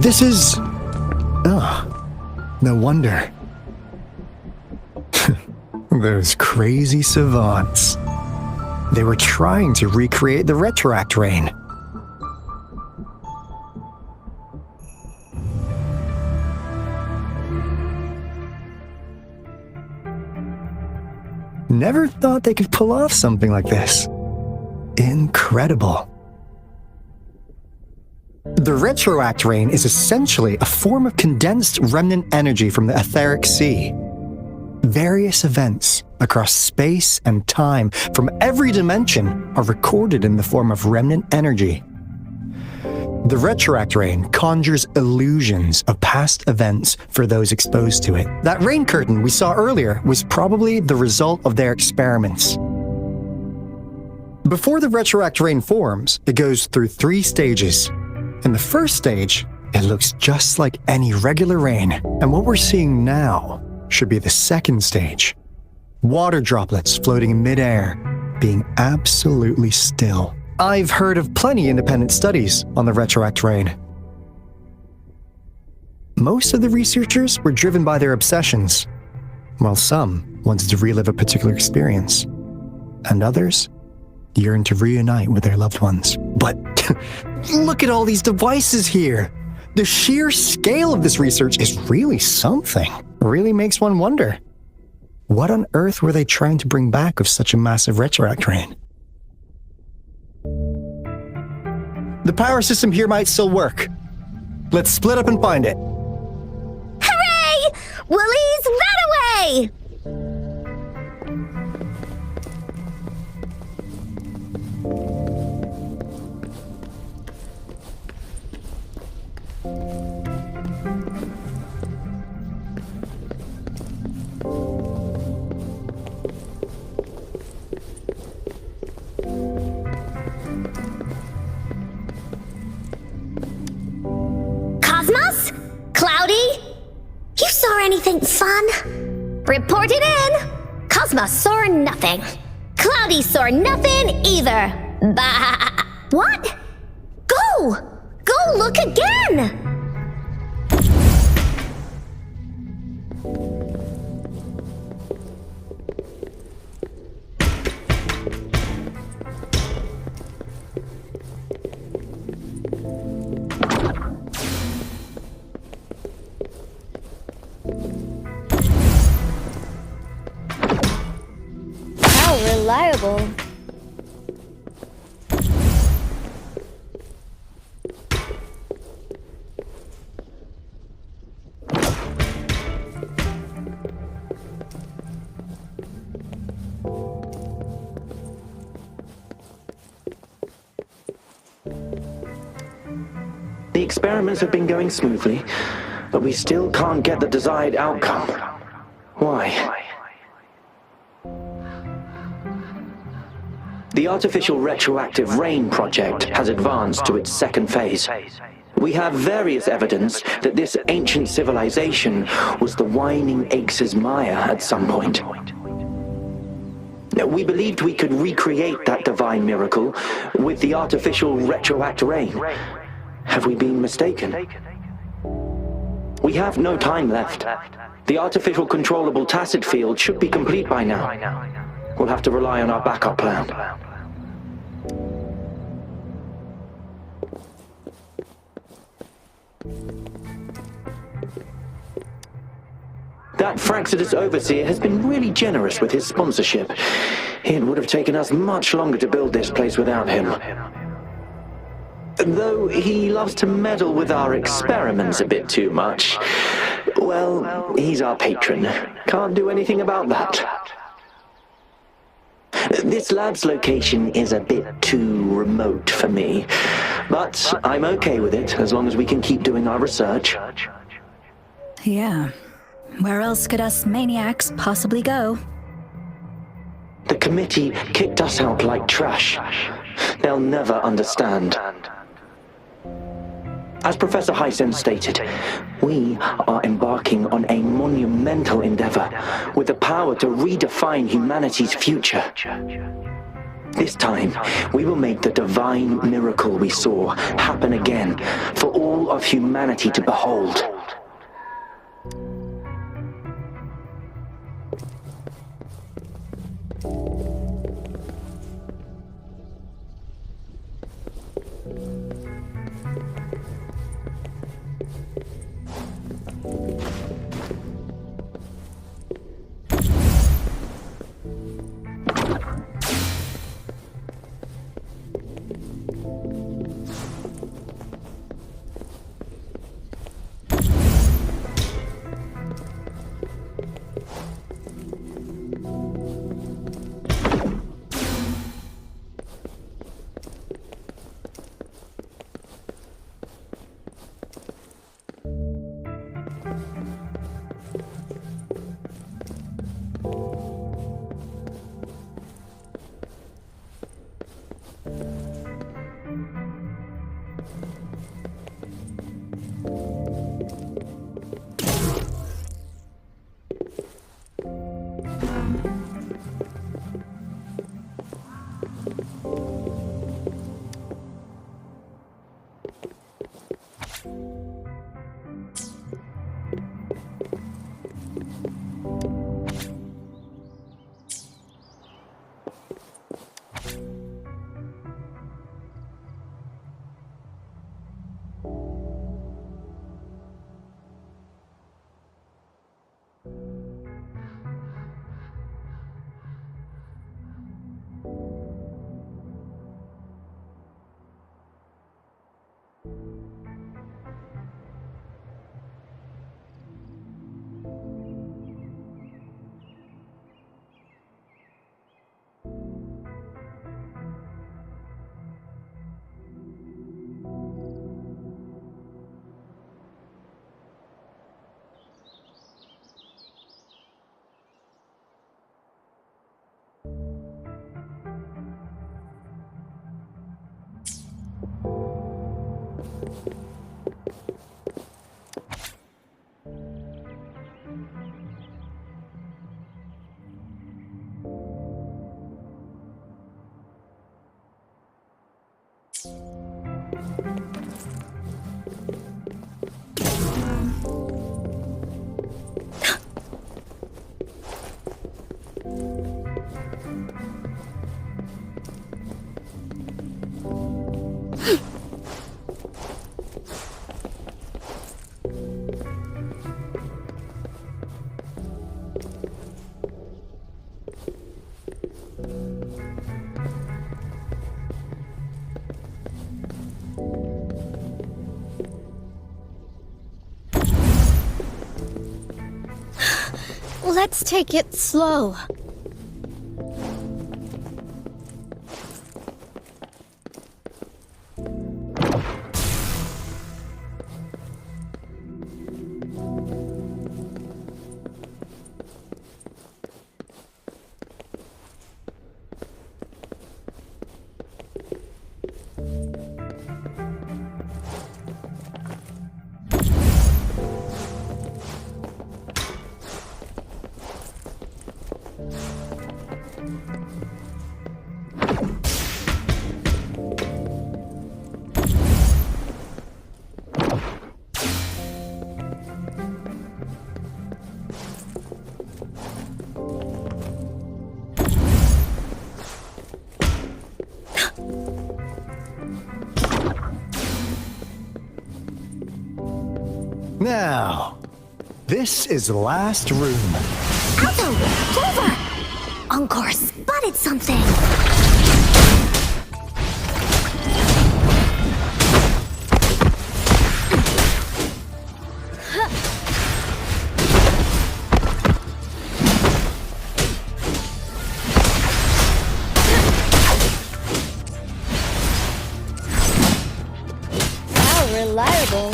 This is... Oh, no wonder. Those crazy savants. They were trying to recreate the retroact rain. Never thought they could pull off something like this. Incredible. The retroact rain is essentially a form of condensed remnant energy from the etheric sea. Various events across space and time from every dimension are recorded in the form of remnant energy. The retroact rain conjures illusions of past events for those exposed to it. That rain curtain we saw earlier was probably the result of their experiments. Before the retroact rain forms, it goes through 3 stages. In the first stage, it looks just like any regular rain, and what we're seeing now should be the second stage. Water droplets floating in midair, being absolutely still. I've heard of plenty independent studies on the retroact rain. Most of the researchers were driven by their obsessions, while some wanted to relive a particular experience, and others yearned to reunite with their loved ones. But look at all these devices here! The sheer scale of this research is really something. Really makes one wonder. What on earth were they trying to bring back with such a massive retroact rain? The power system here might still work. Let's split up and find it. Hooray! Woolies, run away! Cosmos? Cloudy? You saw anything fun? Report it in! Cosmos saw nothing. Cloudy saw nothing either. Bah! What? Go! Go look again! Reliable. The experiments have been going smoothly, but we still can't get the desired outcome. Why? The artificial retroactive rain project has advanced to its second phase. We have various evidence that this ancient civilization was the Whining Aches' Maya at some point. We believed we could recreate that divine miracle with the artificial retroact rain. Have we been mistaken? We have no time left. The artificial controllable tacit field should be complete by now. We'll have to rely on our backup plan. That Fraxidus overseer has been really generous with his sponsorship. It would have taken us much longer to build this place without him. Though he loves to meddle with our experiments a bit too much. Well, he's our patron. Can't do anything about that. This lab's location is a bit too remote for me, but I'm okay with it as long as we can keep doing our research. Yeah. Where else could us maniacs possibly go? The committee kicked us out like trash. They'll never understand. As Professor Hyson stated, we are embarking on a monumental endeavor with the power to redefine humanity's future. This time, we will make the divine miracle we saw happen again for all of humanity to behold. Let's take it slow. Now, this is the last room. Alto! Clover! Encore spotted something! How reliable!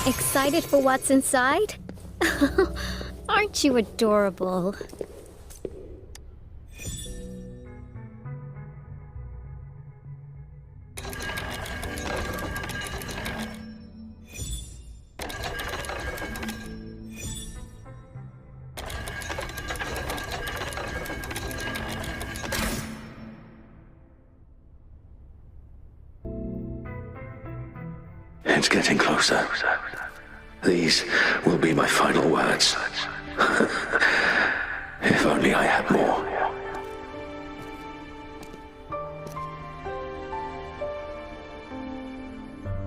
Excited for what's inside? Aren't you adorable? It's getting closer. These will be my final words. If only I had more.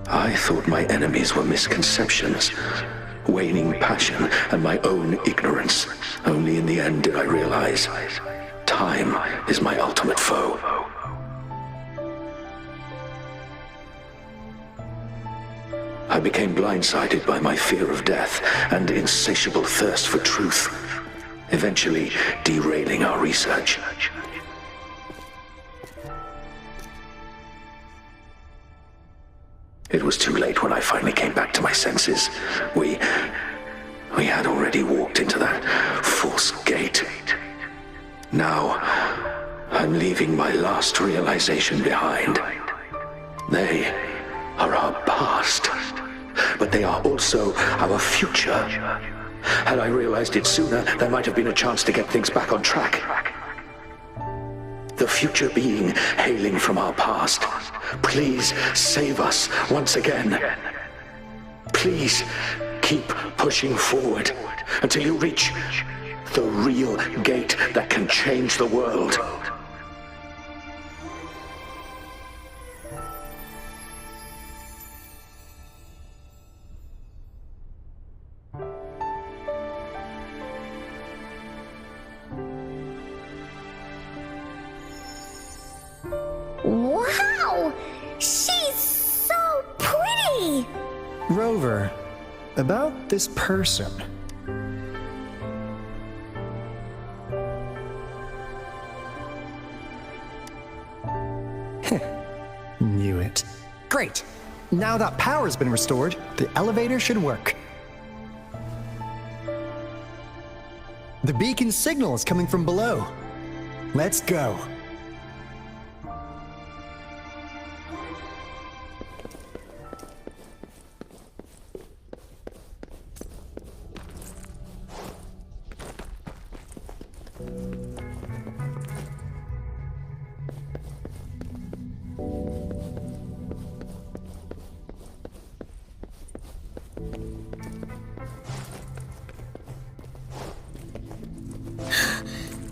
I thought my enemies were misconceptions, waning passion, and my own ignorance. Only in the end did I realize time is my ultimate foe. I became blindsided by my fear of death and insatiable thirst for truth, eventually derailing our research. It was too late when I finally came back to my senses. We had already walked into that false gate. Now, I'm leaving my last realization behind. They are our past, but they are also our future. Had I realized it sooner, there might have been a chance to get things back on track. The future being hailing from our past. Please save us once again. Please keep pushing forward until you reach the real gate that can change the world. Wow! She's so pretty! Rover, about this person. Knew it. Great! Now that power's been restored, the elevator should work. The beacon signal is coming from below. Let's go.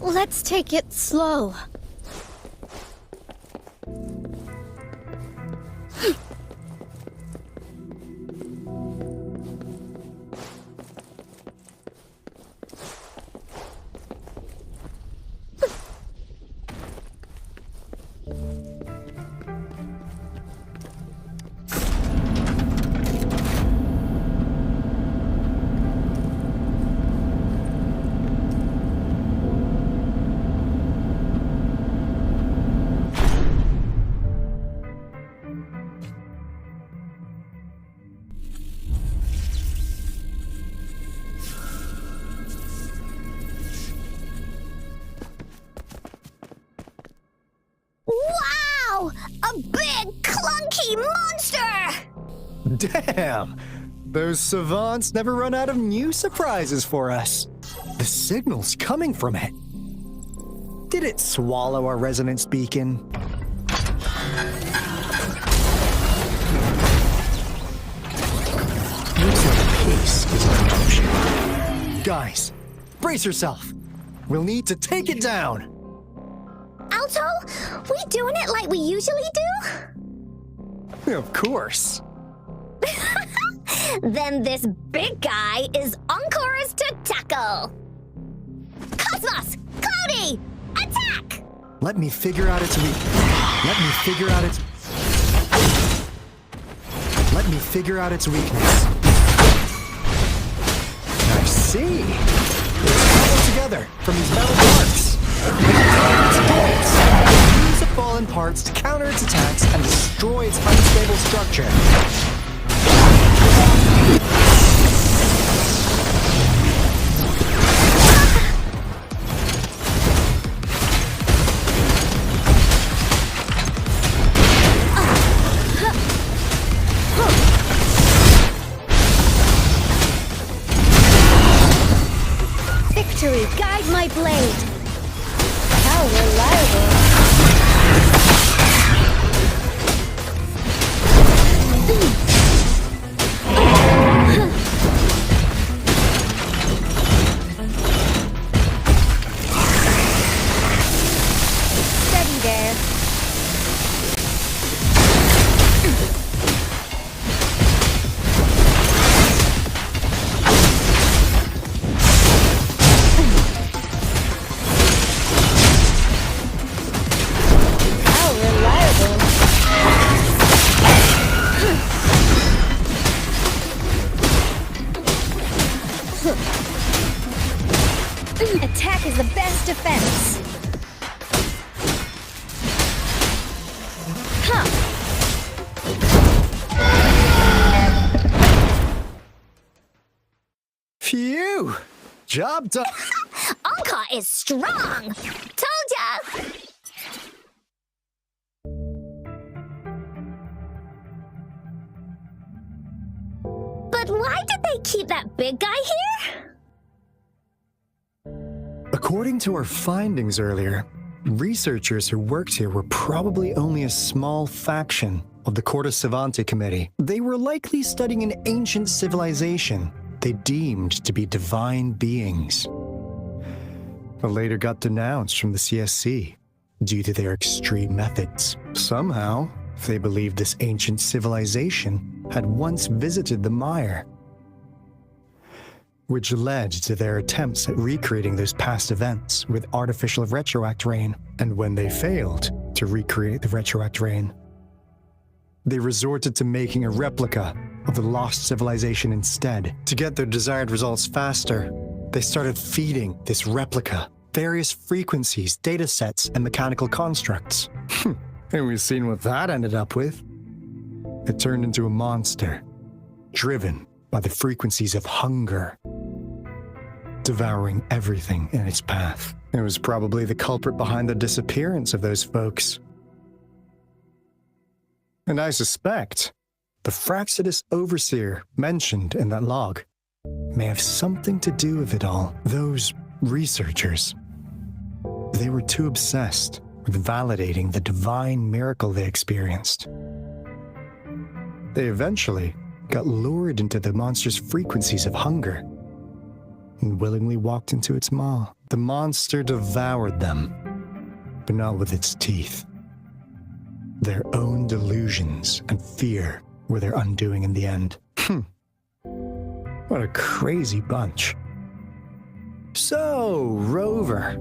Let's take it slow. Wow! A big, clunky monster! Damn! Those savants never run out of new surprises for us. The signal's coming from it. Did it swallow our resonance beacon? Looks like a piece is in motion. Guys, brace yourself. We'll need to take it down. Alto, we doing it like we usually do? Of course. Then this big guy is Encore's to tackle. Cosmos! Cloudy! Attack! Let me figure out its Let me figure out its weakness. I see. It's cobbled together from these metal parts. Use the fallen parts to counter its attacks and destroy its unstable structure. Victory, guide my blade. How reliable. Attack is the best defense. Huh. Phew! Job done. Anka is strong. Told ya. But why did they keep that big guy here? According to our findings earlier, researchers who worked here were probably only a small faction of the Corte Savante Committee. They were likely studying an ancient civilization they deemed to be divine beings, but later got denounced from the CSC due to their extreme methods. Somehow, they believed this ancient civilization had once visited the mire, which led to their attempts at recreating those past events with artificial retroact rain. And when they failed to recreate the retroact rain, they resorted to making a replica of the lost civilization instead. To get their desired results faster, they started feeding this replica various frequencies, data sets, and mechanical constructs. And we've seen what that ended up with. It turned into a monster, driven by the frequencies of hunger, devouring everything in its path. It was probably the culprit behind the disappearance of those folks. And I suspect the Fraxidus Overseer mentioned in that log may have something to do with it all. Those researchers, they were too obsessed with validating the divine miracle they experienced. They eventually got lured into the monster's frequencies of hunger and willingly walked into its maw. The monster devoured them, but not with its teeth. Their own delusions and fear were their undoing in the end. What a crazy bunch. So, Rover,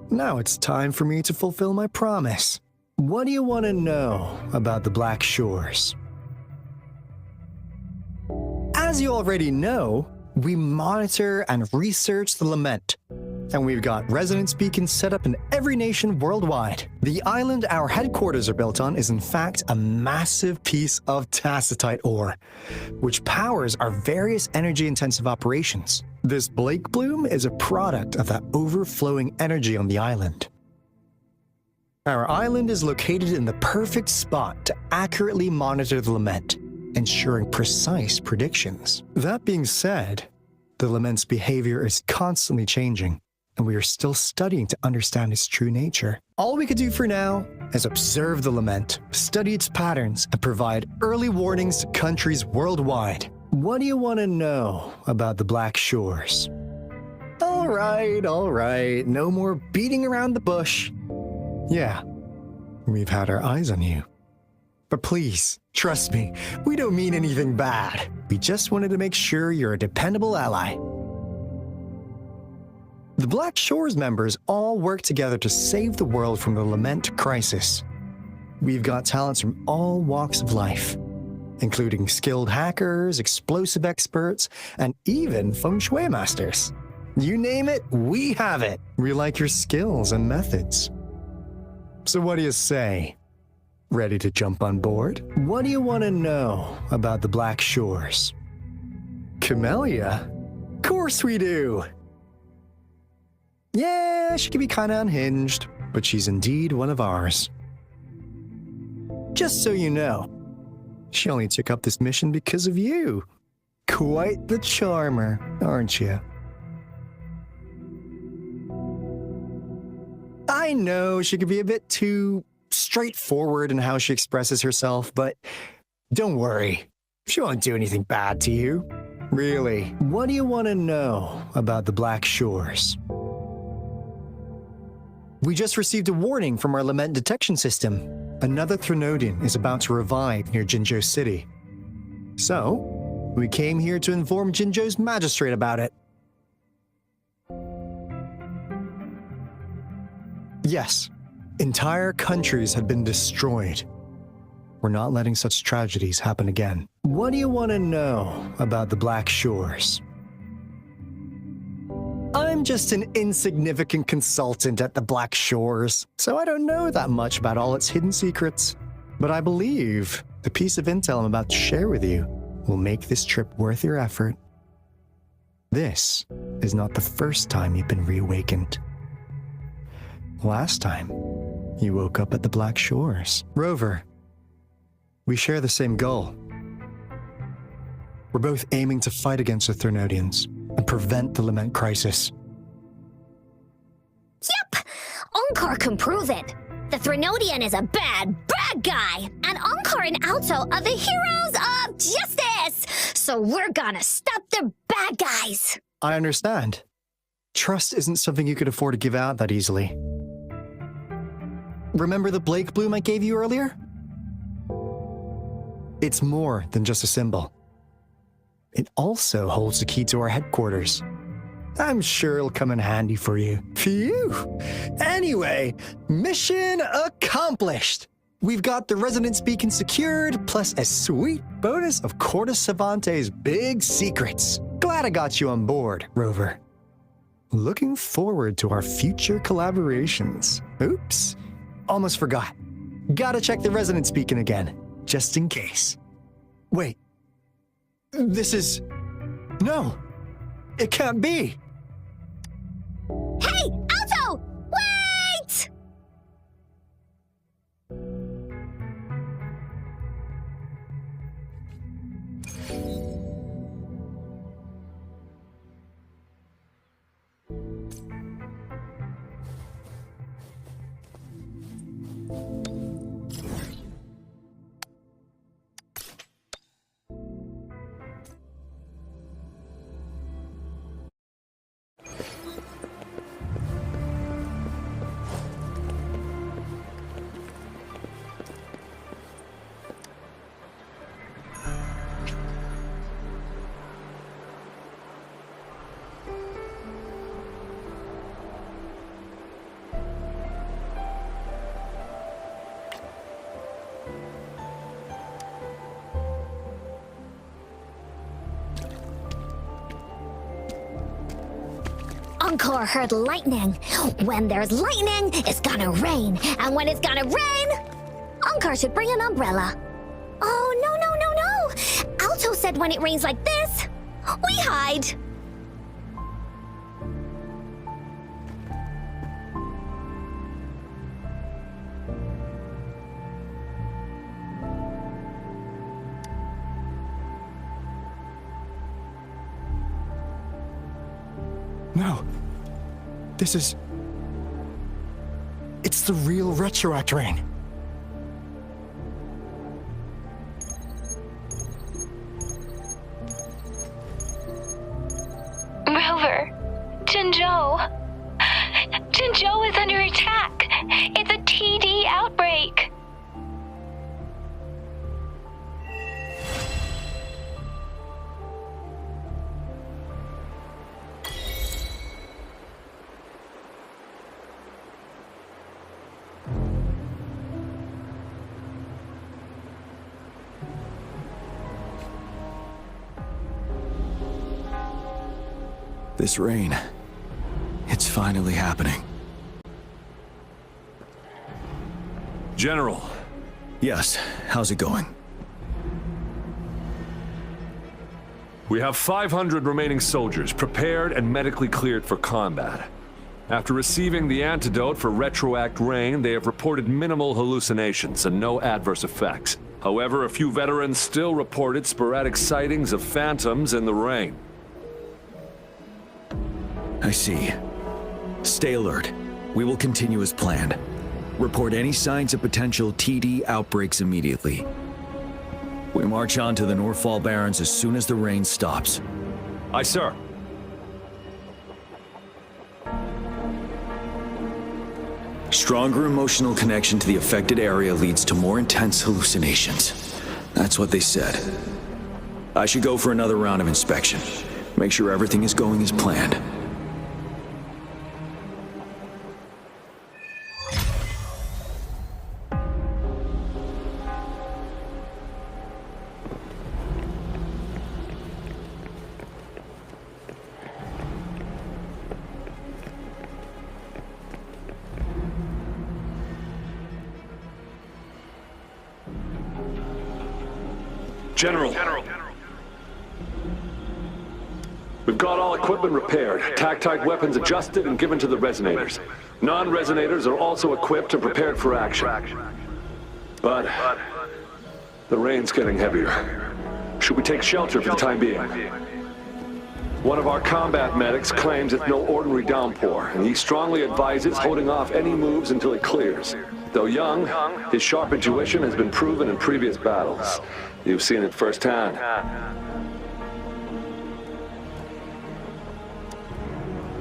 now it's time for me to fulfill my promise. What do you want to know about the Black Shores? As you already know, we monitor and research the Lament, and we've got resonance beacons set up in every nation worldwide. The island our headquarters are built on is in fact a massive piece of tacitite ore, which powers our various energy-intensive operations. This Blake Bloom is a product of that overflowing energy on the island. Our island is located in the perfect spot to accurately monitor the Lament, ensuring precise predictions. That being said, the Lament's behavior is constantly changing, and we are still studying to understand its true nature. All we can do for now is observe the Lament, study its patterns, and provide early warnings to countries worldwide. What do you want to know about the Black Shores? All right, no more beating around the bush. Yeah, we've had our eyes on you. But please, trust me, we don't mean anything bad. We just wanted to make sure you're a dependable ally. The Black Shores members all work together to save the world from the Lament crisis. We've got talents from all walks of life, including skilled hackers, explosive experts, and even feng shui masters. You name it, we have it. We like your skills and methods. So what do you say? Ready to jump on board? What do you want to know about the Black Shores? Camellia? Of course we do! Yeah, she can be kinda unhinged, but she's indeed one of ours. Just so you know, she only took up this mission because of you. Quite the charmer, aren't you? I know she can be a bit too straightforward in how she expresses herself, but don't worry. She won't do anything bad to you. Really, what do you want to know about the Black Shores? We just received a warning from our Lament detection system. Another Threnodian is about to revive near Jinzhou City. So, we came here to inform Jinzhou's magistrate about it. Yes, entire countries have been destroyed. We're not letting such tragedies happen again. What do you want to know about the Black Shores? I'm I'm just an insignificant consultant at the Black Shores, so I don't know that much about all its hidden secrets. But I believe the piece of intel I'm about to share with you will make this trip worth your effort. This is not the first time you've been reawakened. Last time, you woke up at the Black Shores. Rover, we share the same goal. We're both aiming to fight against the Threnodians and prevent the Lament crisis. Yep! Onkar can prove it. The Threnodian is a bad, bad guy, and Onkar and Alto are the heroes of justice! So we're gonna stop the bad guys! I understand. Trust isn't something you could afford to give out that easily. Remember the Blake bloom I gave you earlier? It's more than just a symbol. It also holds the key to our headquarters. I'm sure it'll come in handy for you. Phew! Anyway, mission accomplished! We've got the resonance beacon secured, plus a sweet bonus of Cortus Savante's big secrets. Glad I got you on board, Rover. Looking forward to our future collaborations. Oops, almost forgot. Gotta check the resonance beacon again, just in case. Wait, this is... No, it can't be. Hey, Alto! Wait! Onkar heard lightning. When there's lightning, it's gonna rain. And when it's gonna rain, Onkar should bring an umbrella. Oh, no. Alto said when it rains like this, we hide. No. This is... It's the real Retroact Rain. Rover, Jinzhou. Jinzhou is under attack. It's a TD outbreak. This rain, it's finally happening. General. Yes, how's it going? We have 500 remaining soldiers prepared and medically cleared for combat. After receiving the antidote for Retroact Rain, they have reported minimal hallucinations and no adverse effects. However, a few veterans still reported sporadic sightings of phantoms in the rain. I see. Stay alert. We will continue as planned. Report any signs of potential TD outbreaks immediately. We march on to the Northfall Barrens as soon as the rain stops. Aye, sir. Stronger emotional connection to the affected area leads to more intense hallucinations. That's what they said. I should go for another round of inspection. Make sure everything is going as planned. General. We've got all equipment repaired, tactite weapons adjusted and given to the resonators. Non-resonators are also equipped and prepared for action. But the rain's getting heavier. Should we take shelter for the time being? One of our combat medics claims it's no ordinary downpour, and he strongly advises holding off any moves until it clears. Though young, his sharp intuition has been proven in previous battles. You've seen it firsthand.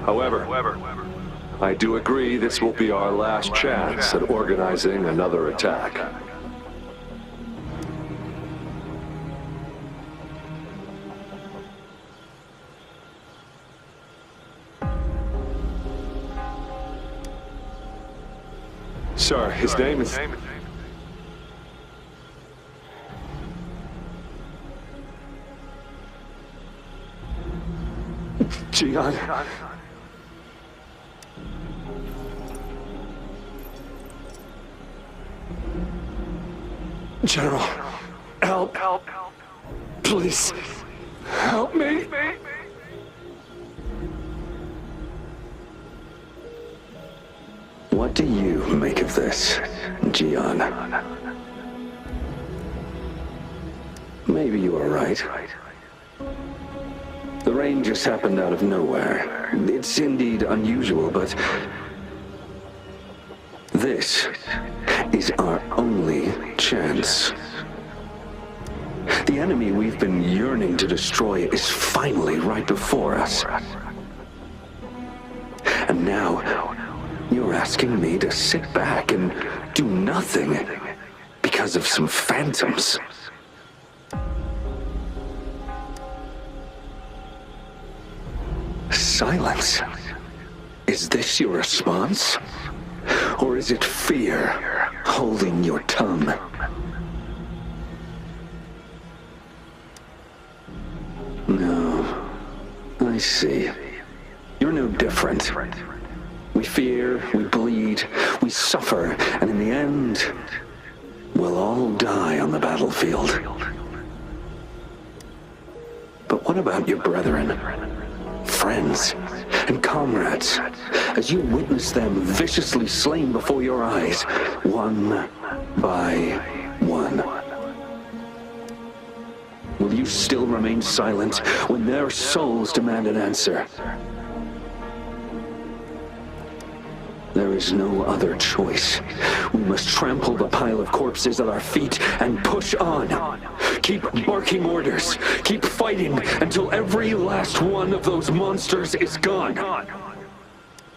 However, I do agree this will be our last chance at organizing another attack. Sir, his name is... Gian. General, help. Please, help me. What do you make of this, Gian? Maybe you are right. The rain just happened out of nowhere. It's indeed unusual, but this is our only chance. The enemy we've been yearning to destroy is finally right before us. And now, you're asking me to sit back and do nothing because of some phantoms. Silence. Is this your response? Or is it fear holding your tongue? No. I see. You're no different. We fear, we bleed, we suffer, and in the end, we'll all die on the battlefield. But what about your brethren, friends, and comrades, as you witness them viciously slain before your eyes, one by one? Will you still remain silent when their souls demand an answer? There is no other choice. We must trample the pile of corpses at our feet and push on. Keep barking orders. Keep fighting until every last one of those monsters is gone.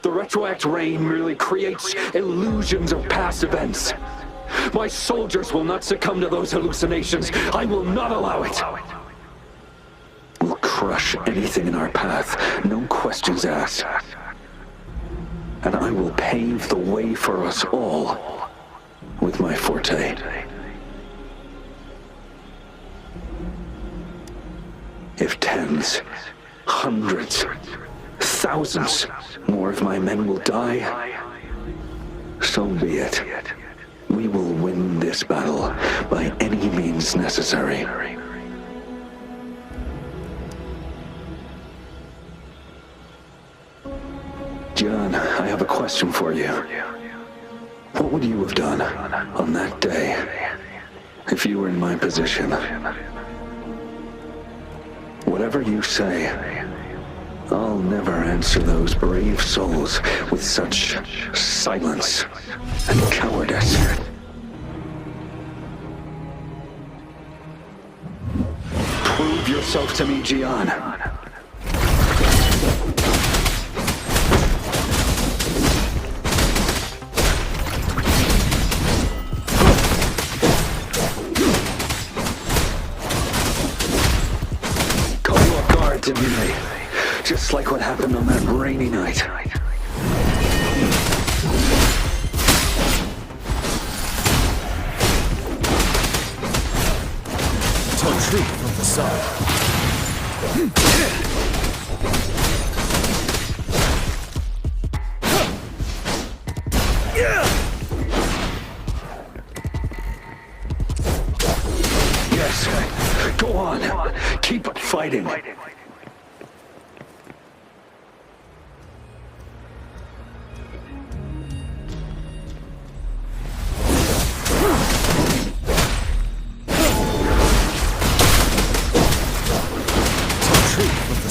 The retroact rain merely creates illusions of past events. My soldiers will not succumb to those hallucinations. I will not allow it. We'll crush anything in our path, no questions asked. And I will pave the way for us all with my forte. If tens, hundreds, thousands more of my men will die, so be it. We will win this battle by any means necessary. John, I have a question for you. What would you have done on that day if you were in my position? Whatever you say, I'll never answer those brave souls with such silence and cowardice. Prove yourself to me, Gian. Didn't they? Just like what happened on that rainy night. Don't treat from the side. Yes.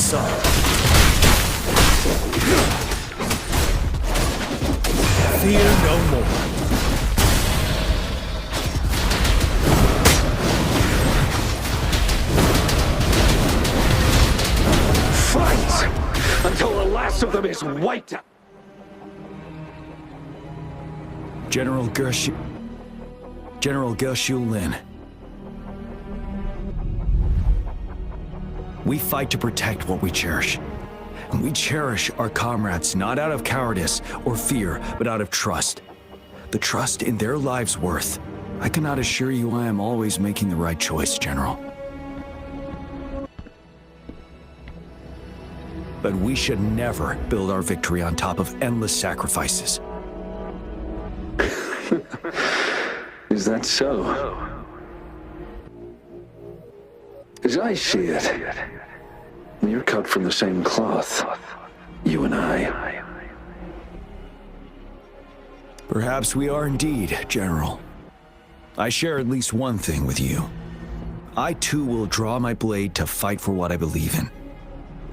us up. Fear no more. Fight! Until the last of them is wiped out! General Gershu Lin. We fight to protect what we cherish. And we cherish our comrades not out of cowardice or fear, but out of trust. The trust in their lives' worth. I cannot assure you I am always making the right choice, General. But we should never build our victory on top of endless sacrifices. Is that so? As I see it, you're cut from the same cloth, you and I. Perhaps we are indeed, General. I share at least one thing with you. I too will draw my blade to fight for what I believe in.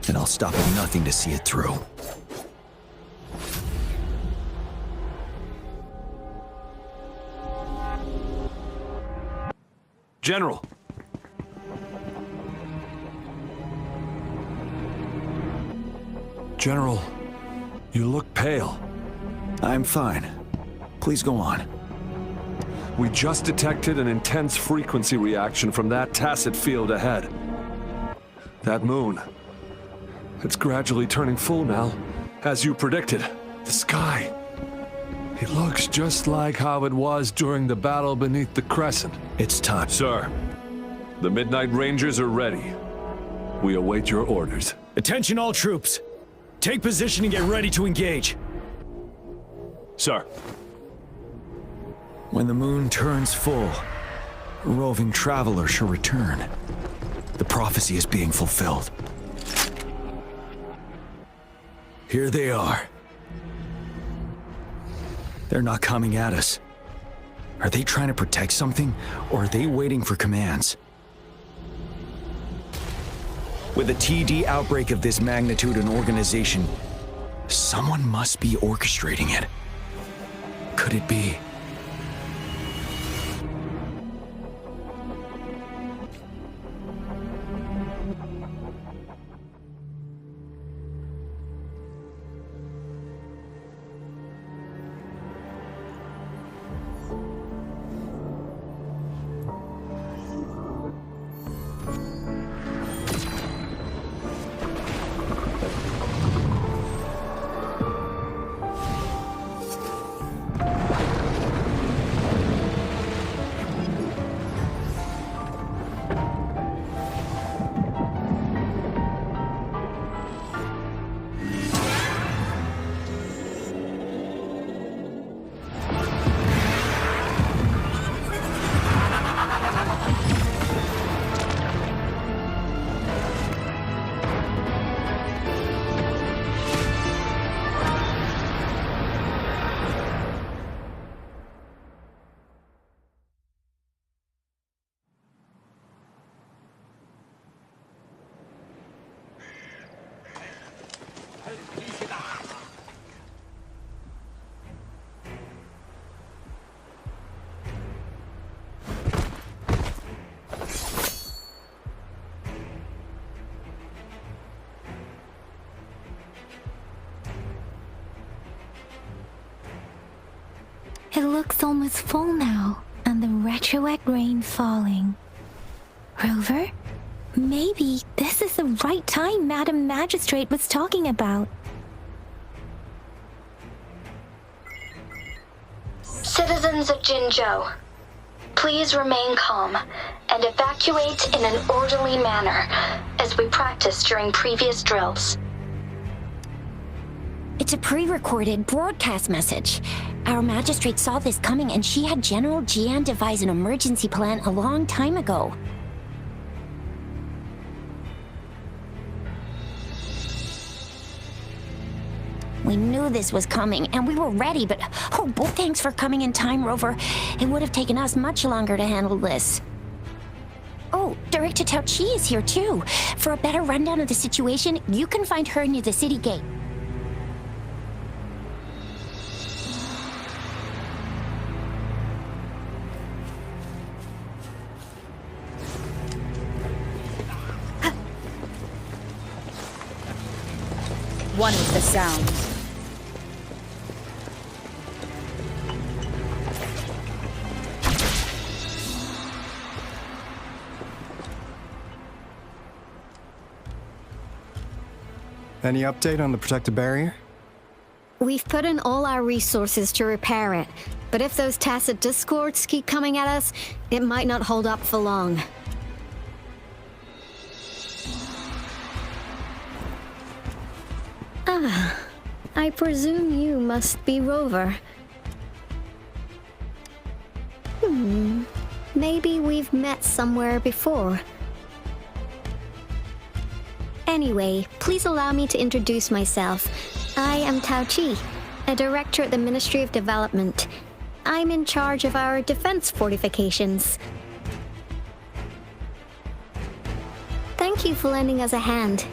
And I'll stop at nothing to see it through. General! General, you look pale. I'm fine. Please go on. We just detected an intense frequency reaction from that tacit field ahead. That moon. It's gradually turning full now. As you predicted, the sky. It looks just like how it was during the battle beneath the crescent. It's time. Sir, the Midnight Rangers are ready. We await your orders. Attention all troops. Take position and get ready to engage. Sir. When the moon turns full, a roving traveler shall return. The prophecy is being fulfilled. Here they are. They're not coming at us. Are they trying to protect something, or are they waiting for commands? With a TD outbreak of this magnitude and organization, someone must be orchestrating it. Could it be? It looks almost full now, and the retroact rain falling. Rover? Maybe this is the right time Madam Magistrate was talking about. Citizens of Jinzhou, please remain calm and evacuate in an orderly manner, as we practiced during previous drills. It's a pre-recorded broadcast message. Our magistrate saw this coming and she had General Jian devise an emergency plan a long time ago. We knew this was coming and we were ready, but thanks for coming in time, Rover. It would have taken us much longer to handle this. Oh, Director Tao Chi is here too. For a better rundown of the situation, you can find her near the city gate. One with the sound. Any update on the protective barrier? We've put in all our resources to repair it, but if those tacit discords keep coming at us, it might not hold up for long. Ah, I presume you must be Rover. Maybe we've met somewhere before. Anyway, please allow me to introduce myself. I am Tao Chi, a director at the Ministry of Development. I'm in charge of our defense fortifications. Thank you for lending us a hand.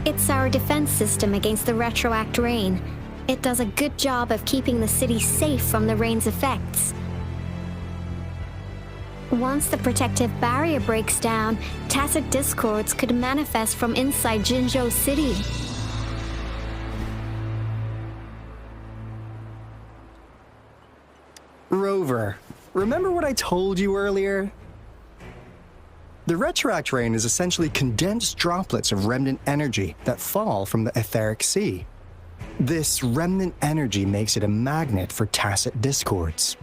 It's our defense system against the retroact rain. It does a good job of keeping the city safe from the rain's effects. Once the protective barrier breaks down, tacit discords could manifest from inside Jinzhou City. Rover, remember what I told you earlier? The retroact rain is essentially condensed droplets of remnant energy that fall from the etheric sea. This remnant energy makes it a magnet for tacit discords.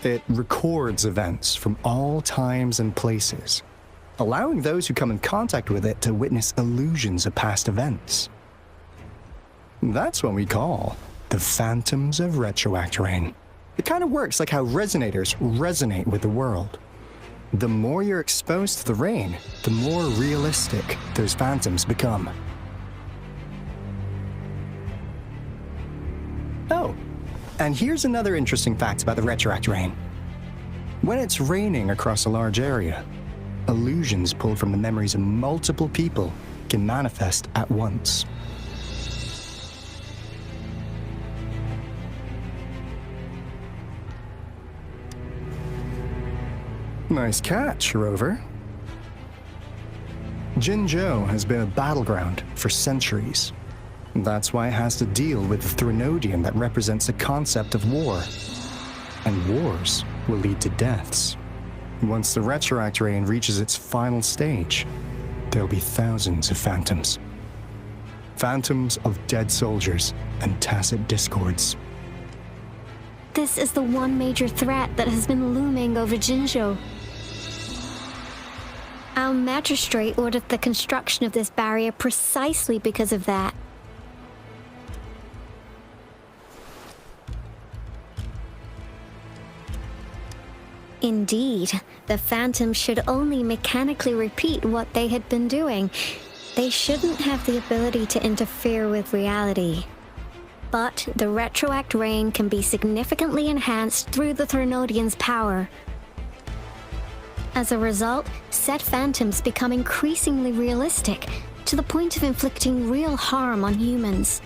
It records events from all times and places, allowing those who come in contact with it to witness illusions of past events. That's what we call the phantoms of retroact rain. It kind of works like how resonators resonate with the world. The more you're exposed to the rain, the more realistic those phantoms become. Oh, and here's another interesting fact about the retroact rain. When it's raining across a large area, illusions pulled from the memories of multiple people can manifest at once. Nice catch, Rover. Jinzhou has been a battleground for centuries. That's why it has to deal with the Threnodian that represents the concept of war. And wars will lead to deaths. Once the retroact rain reaches its final stage, there'll be thousands of phantoms. Phantoms of dead soldiers and tacit discords. This is the one major threat that has been looming over Jinzhou. Our magistrate ordered the construction of this barrier precisely because of that. Indeed, the phantoms should only mechanically repeat what they had been doing. They shouldn't have the ability to interfere with reality. But the retroact rain can be significantly enhanced through the Threnodian's power. As a result, said phantoms become increasingly realistic, to the point of inflicting real harm on humans.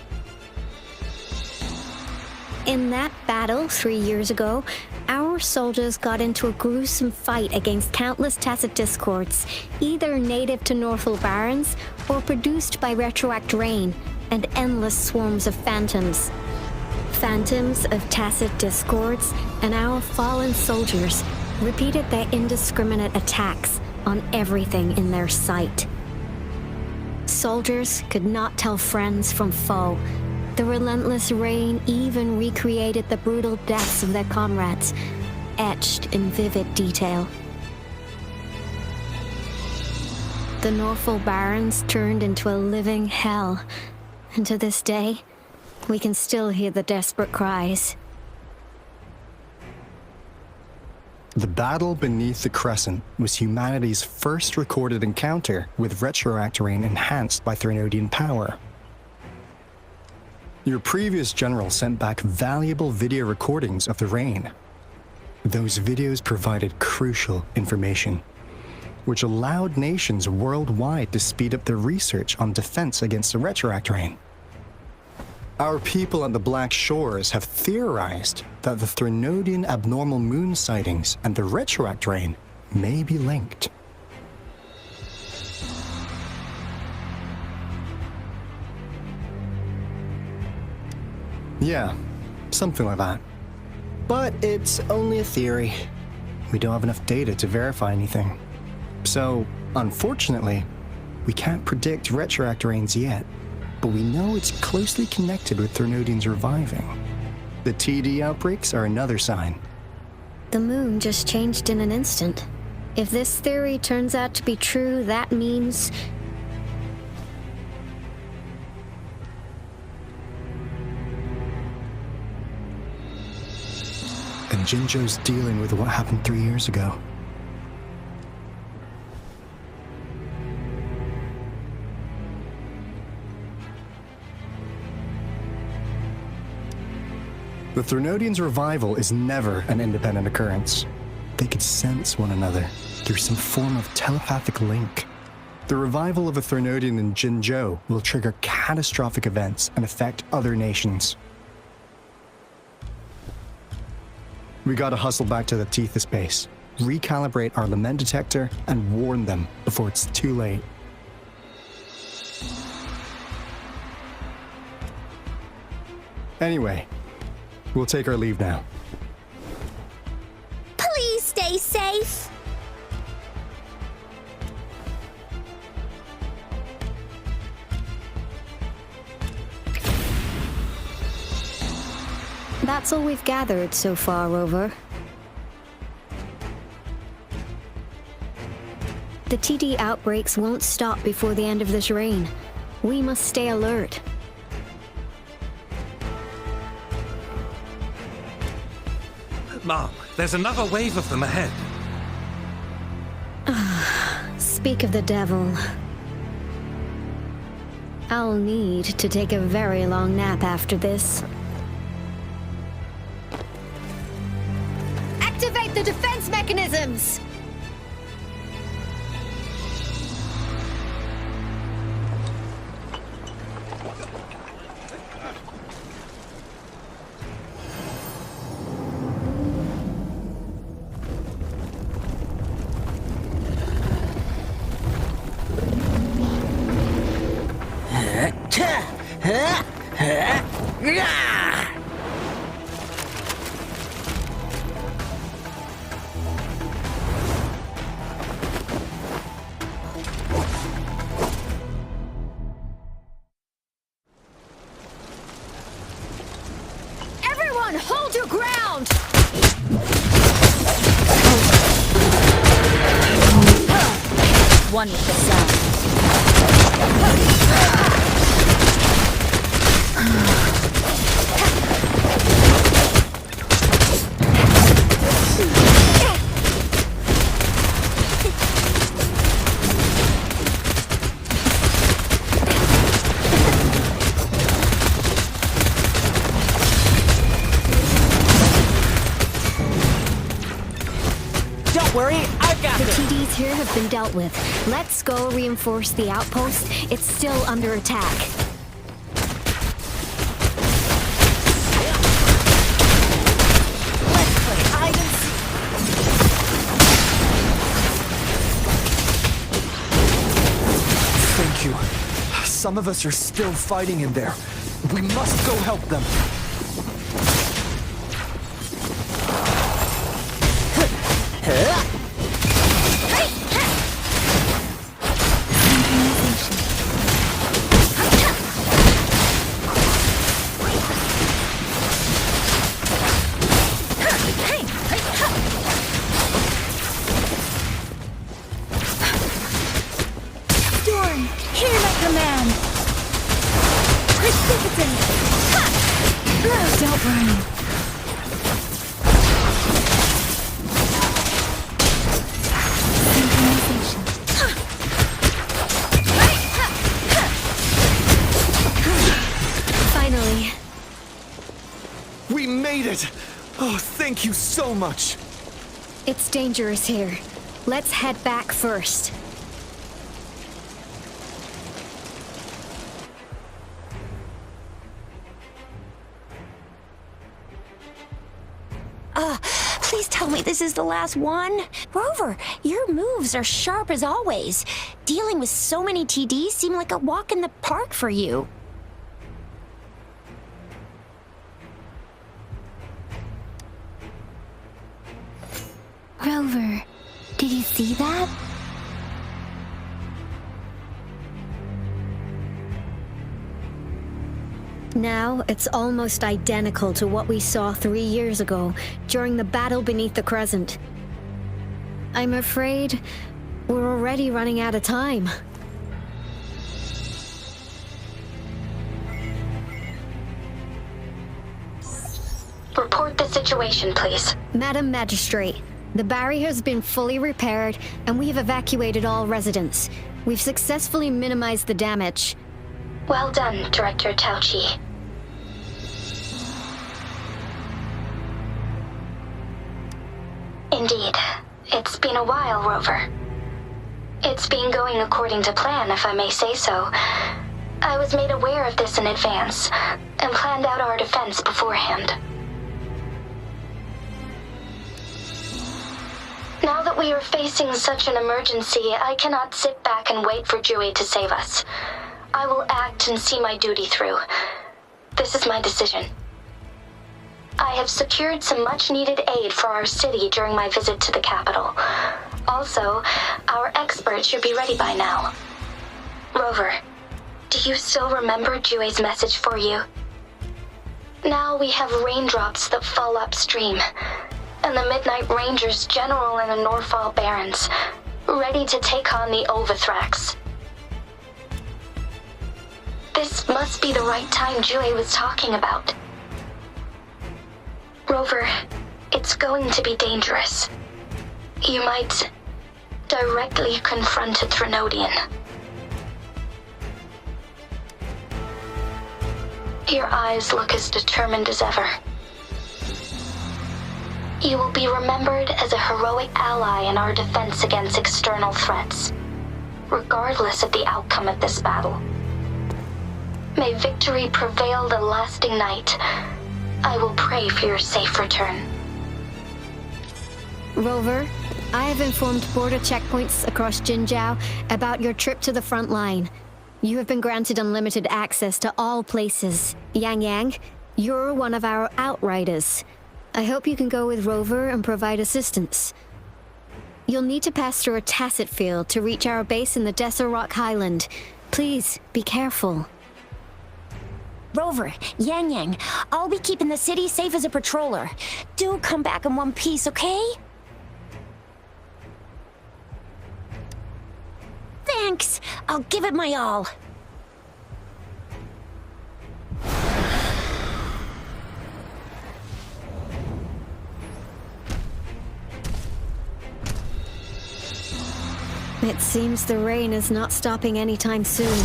In that battle 3 years ago, our soldiers got into a gruesome fight against countless tacit discords, either native to Northall Barrens or produced by retroact rain and endless swarms of phantoms. Phantoms of tacit discords and our fallen soldiers repeated their indiscriminate attacks on everything in their sight. Soldiers could not tell friends from foe. The relentless rain even recreated the brutal deaths of their comrades, etched in vivid detail. The Northall Barrens turned into a living hell, and to this day, we can still hear the desperate cries. The battle beneath the Crescent was humanity's first recorded encounter with retroact rain enhanced by Threnodian power. Your previous general sent back valuable video recordings of the rain. Those videos provided crucial information, which allowed nations worldwide to speed up their research on defense against the retroact rain. Our people on the Black Shores have theorized that the Threnodian abnormal moon sightings and the retroact rain may be linked. Yeah, something like that. But it's only a theory. We don't have enough data to verify anything. So, unfortunately, we can't predict retroact rains yet, but we know it's closely connected with Threnodians reviving. The TD outbreaks are another sign. The moon just changed in an instant. If this theory turns out to be true, that means... And Jinzhou's dealing with what happened 3 years ago. The Threnodians' revival is never an independent occurrence. They could sense one another through some form of telepathic link. The revival of a Threnodian in Jinzhou will trigger catastrophic events and affect other nations. We gotta hustle back to the Tethys base, recalibrate our lament detector, and warn them before it's too late. Anyway, we'll take our leave now. Please stay safe. That's all we've gathered so far, Rover. The TD outbreaks won't stop before the end of this reign. We must stay alert. Mom, there's another wave of them ahead. Speak of the devil. I'll need to take a very long nap after this. Activate the defense mechanisms! Everyone, hold your ground! One with the sun. Don't worry, I've got The this. TDs here have been dealt with. Let's go reinforce the outpost. It's still under attack. Let's play hide and seek. Thank you. Some of us are still fighting in there. We must go help them. Storm, hear my command! Precipitant! Don't worry. We made it! Oh, thank you so much! It's dangerous here. Let's head back first. Please tell me this is the last one. Rover, your moves are sharp as always. Dealing with so many TDs seem like a walk in the park for you. Rover, did you see that? Now, it's almost identical to what we saw 3 years ago, during the battle beneath the Crescent. I'm afraid we're already running out of time. Report the situation, please. Madam Magistrate, the barrier has been fully repaired, and we have evacuated all residents. We've successfully minimized the damage. Well done, Director Tauchi. Indeed. It's been a while, Rover. It's been going according to plan, if I may say so. I was made aware of this in advance, and planned out our defense beforehand. Now that we are facing such an emergency, I cannot sit back and wait for Dewey to save us. I will act and see my duty through. This is my decision. I have secured some much-needed aid for our city during my visit to the capital. Also, our experts should be ready by now. Rover, do you still remember Dewey's message for you? Now we have raindrops that fall upstream, and the Midnight Rangers general in the Norfall Barrens, ready to take on the Overthrax. This must be the right time Dewey was talking about. Rover, it's going to be dangerous. You might directly confront a Threnodian. Your eyes look as determined as ever. You will be remembered as a heroic ally in our defense against external threats, regardless of the outcome of this battle. May victory prevail the lasting night. I will pray for your safe return. Rover, I have informed border checkpoints across Jinzhou about your trip to the front line. You have been granted unlimited access to all places. Yang Yang, you're one of our outriders. I hope you can go with Rover and provide assistance. You'll need to pass through a tacit field to reach our base in the Desert Rock Highland. Please, be careful. Rover, Yang Yang, I'll be keeping the city safe as a patroller. Do come back in one piece, okay? Thanks. I'll give it my all. It seems the rain is not stopping anytime soon.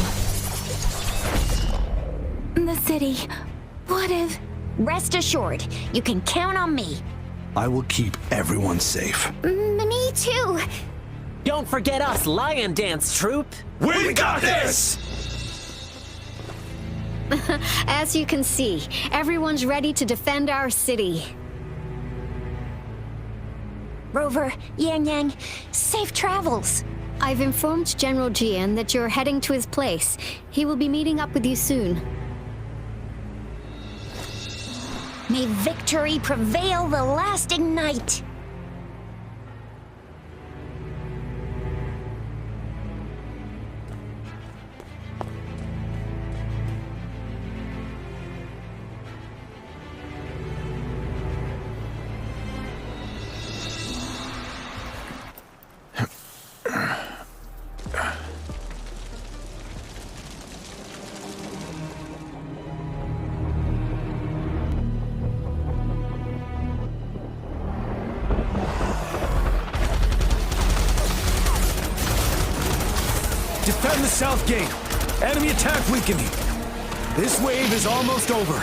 The city. What if... Rest assured, you can count on me. I will keep everyone safe. Me too. Don't forget us, Lion Dance Troop. We got this! As you can see, everyone's ready to defend our city. Rover, Yang Yang, safe travels. I've informed General Jian that you're heading to his place. He will be meeting up with you soon. May victory prevail the lasting night. Defend the south gate! Enemy attack weakening! This wave is almost over.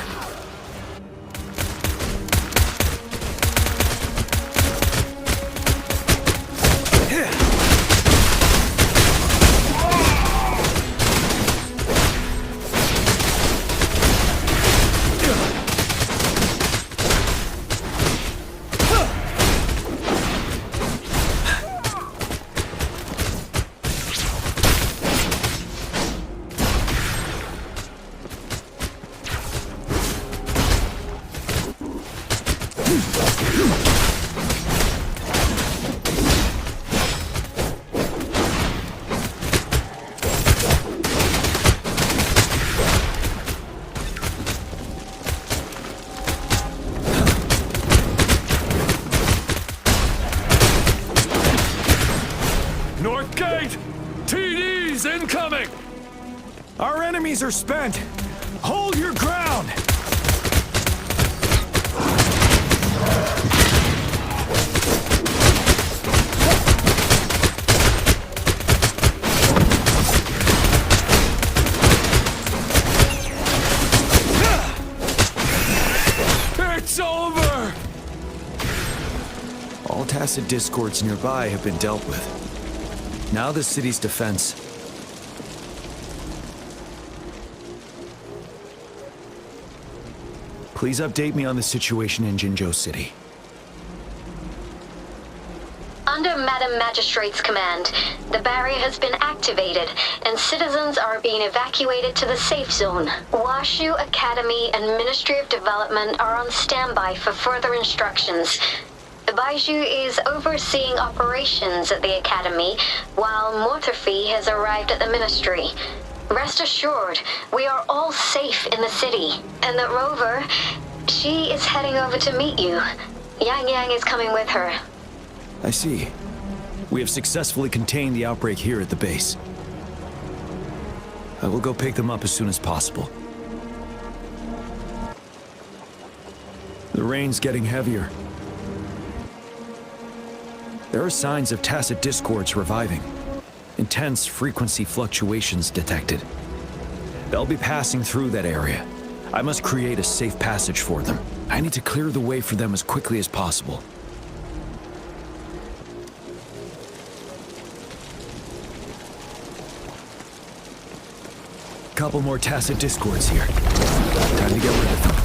enemies are spent! Hold your ground! It's over! All tacit discords nearby have been dealt with. Now the city's defense. Please update me on the situation in Jinzhou City. Under Madam Magistrate's command, the barrier has been activated, and citizens are being evacuated to the safe zone. Washu Academy and Ministry of Development are on standby for further instructions. Baiju is overseeing operations at the Academy, while Mortherfee has arrived at the Ministry. Rest assured, we are all safe in the city, and that Rover, she is heading over to meet you. Yang Yang is coming with her. I see. We have successfully contained the outbreak here at the base. I will go pick them up as soon as possible. The rain's getting heavier. There are signs of tacit discords reviving. Intense frequency fluctuations detected. They'll be passing through that area. I must create a safe passage for them. I need to clear the way for them as quickly as possible. Couple more tacit discords here. Time to get rid of them.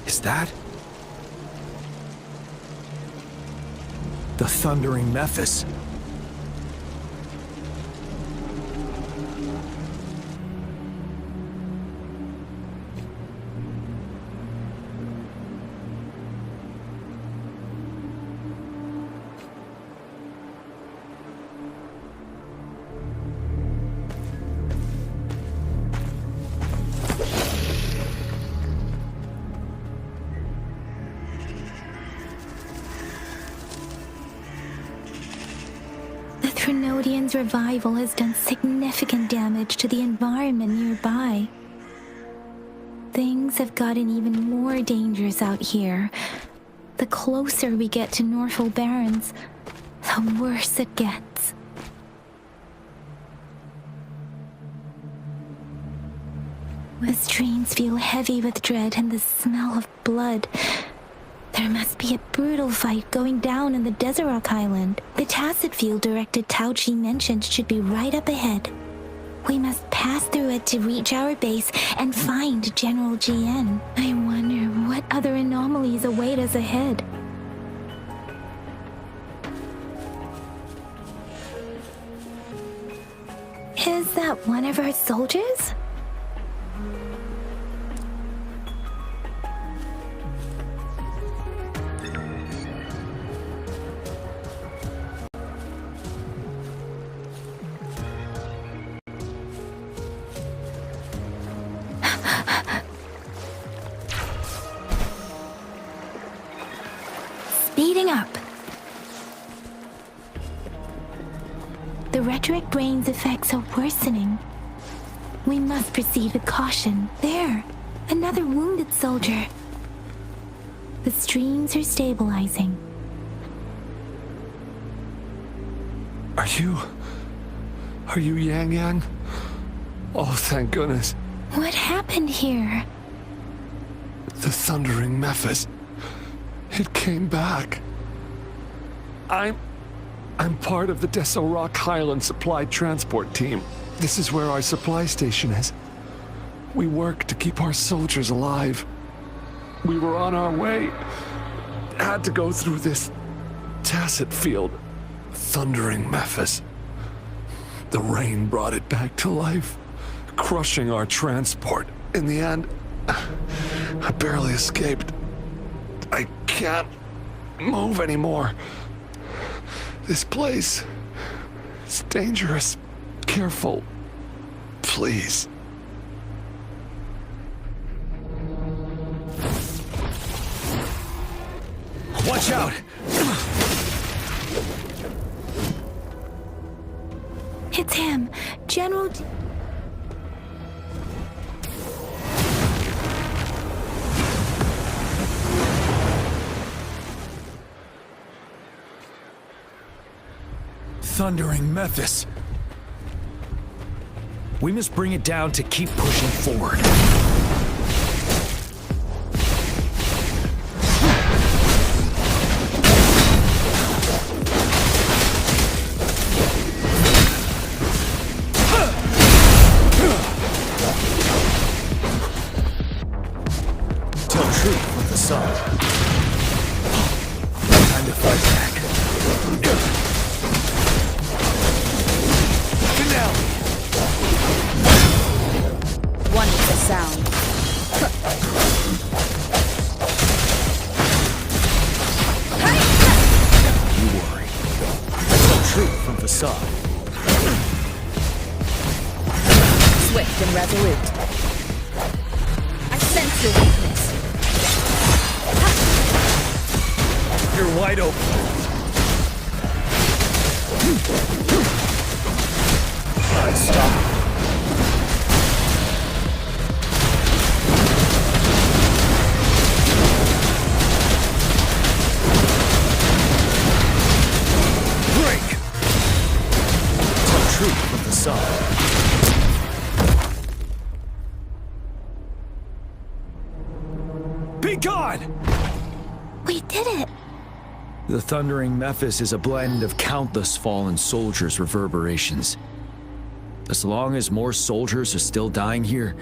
Is that the thundering Mephis? Trinodian's revival has done significant damage to the environment nearby. Things have gotten even more dangerous out here. The closer we get to Norfolk Barrens, the worse it gets. The streams feel heavy with dread and the smell of blood. There must be a brutal fight going down in the Desert Island. The tacit field directed Tao Chi mentioned should be right up ahead. We must pass through it to reach our base and find General GN. I wonder what other anomalies await us ahead. Is that one of our soldiers? Speeding up. The rhetoric brain's effects are worsening. We must proceed with caution. There, another wounded soldier. The streams are stabilizing. Are you Yang Yang? Oh, thank goodness. What happened here? The Thundering Mephis. It came back. I'm part of the Deso Highland Supply Transport Team. This is where our supply station is. We work to keep our soldiers alive. We were on our way. Had to go through this tacet field. Thundering Mephis. The rain brought it back to life, crushing our transport. In the end, I barely escaped. I can't move anymore. This place is dangerous. Careful. Please. Watch out! It's him, General... Thundering Mephis. We must bring it down to keep pushing forward. Tell truth with the sun. Time to fight back. One with the sound. You worry. Tell truth from facade. Swift and resolute. I sense your weakness. You're wide open. Stop. Break! Tell truth from the sun. Be gone! We did it! The Thundering Mephis is a blend of countless fallen soldiers' reverberations. As long as more soldiers are still dying here,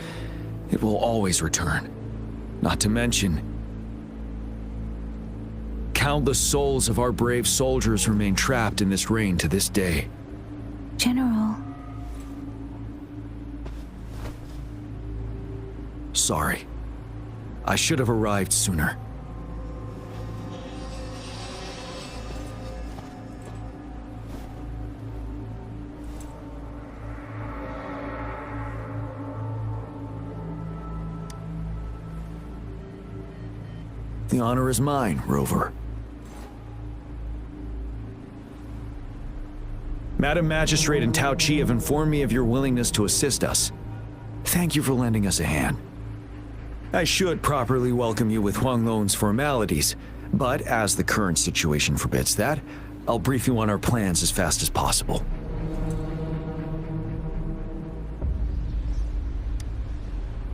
it will always return. Not to mention, countless souls of our brave soldiers remain trapped in this rain to this day. General. Sorry. I should have arrived sooner. The honor is mine, Rover. Madam Magistrate and Tao Chi have informed me of your willingness to assist us. Thank you for lending us a hand. I should properly welcome you with Huang Lon's formalities, but as the current situation forbids that, I'll brief you on our plans as fast as possible.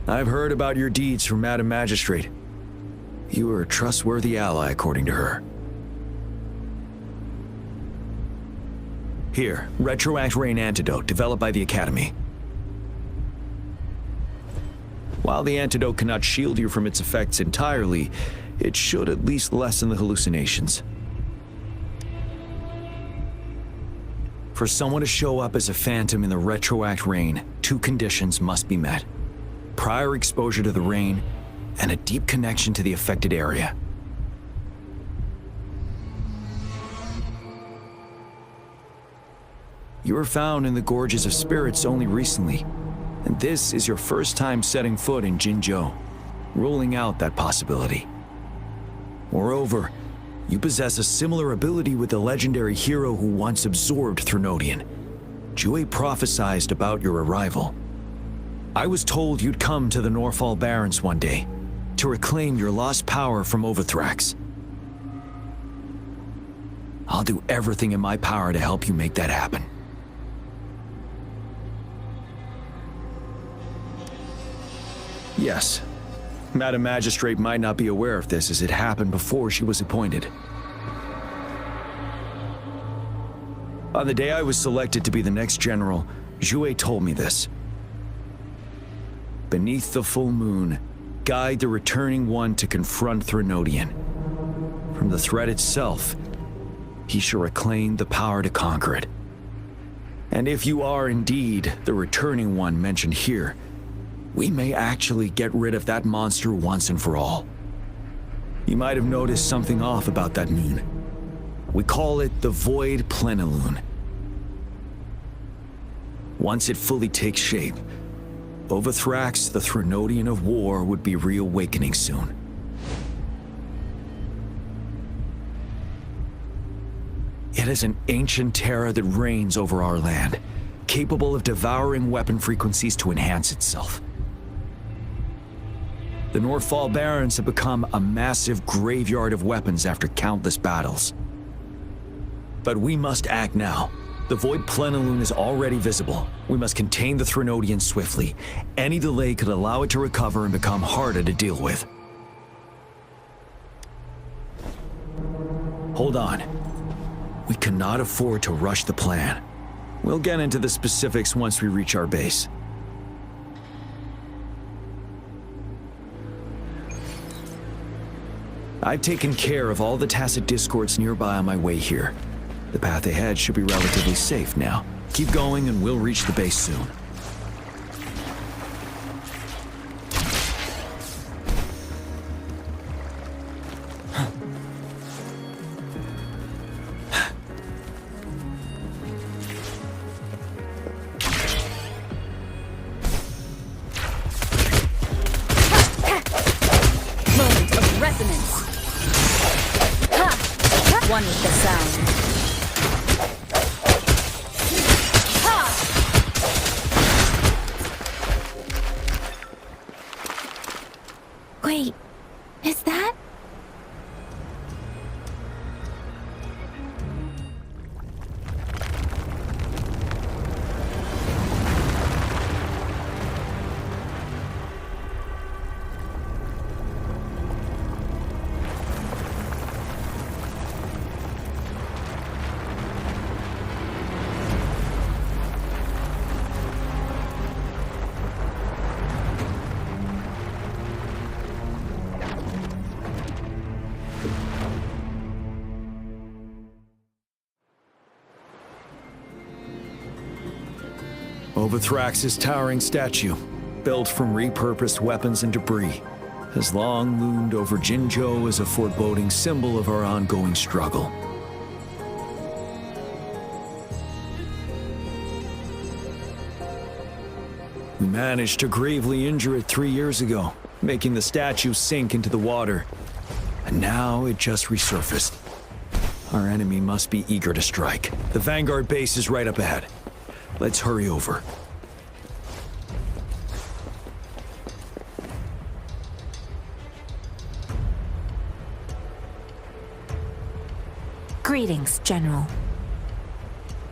I've heard about your deeds from Madam Magistrate. You are a trustworthy ally, according to her. Here, Retroact Rain Antidote, developed by the Academy. While the antidote cannot shield you from its effects entirely, it should at least lessen the hallucinations. For someone to show up as a phantom in the Retroact Rain, two conditions must be met. Prior exposure to the rain, and a deep connection to the affected area. You were found in the Gorges of Spirits only recently, and this is your first time setting foot in Jinzhou, ruling out that possibility. Moreover, you possess a similar ability with the legendary hero who once absorbed Threnodian. Jue prophesied about your arrival. I was told you'd come to the Norfall Barrens one day, to reclaim your lost power from Overthrax. I'll do everything in my power to help you make that happen. Yes. Madam Magistrate might not be aware of this as it happened before she was appointed. On the day I was selected to be the next general, Zhue told me this. Beneath the full moon, guide the returning one to confront Threnodian. From the threat itself, he shall reclaim the power to conquer it. And if you are indeed the returning one mentioned here, we may actually get rid of that monster once and for all. You might have noticed something off about that moon. We call it the Void Plenilune. Once it fully takes shape, Overthrax, the Threnodian of War, would be reawakening soon. It is an ancient terror that reigns over our land, capable of devouring weapon frequencies to enhance itself. The Northfall Barrens have become a massive graveyard of weapons after countless battles. But we must act now. The Void Plenilune is already visible. We must contain the Threnodian swiftly. Any delay could allow it to recover and become harder to deal with. Hold on. We cannot afford to rush the plan. We'll get into the specifics once we reach our base. I've taken care of all the tacit discords nearby on my way here. The path ahead should be relatively safe now. Keep going and we'll reach the base soon. Moment of resonance. One with the sound. Wait, is that? Overthrax's towering statue, built from repurposed weapons and debris, has long loomed over Jinzhou as a foreboding symbol of our ongoing struggle. We managed to gravely injure it 3 years ago, making the statue sink into the water. And now it just resurfaced. Our enemy must be eager to strike. The Vanguard base is right up ahead. Let's hurry over. Greetings, General.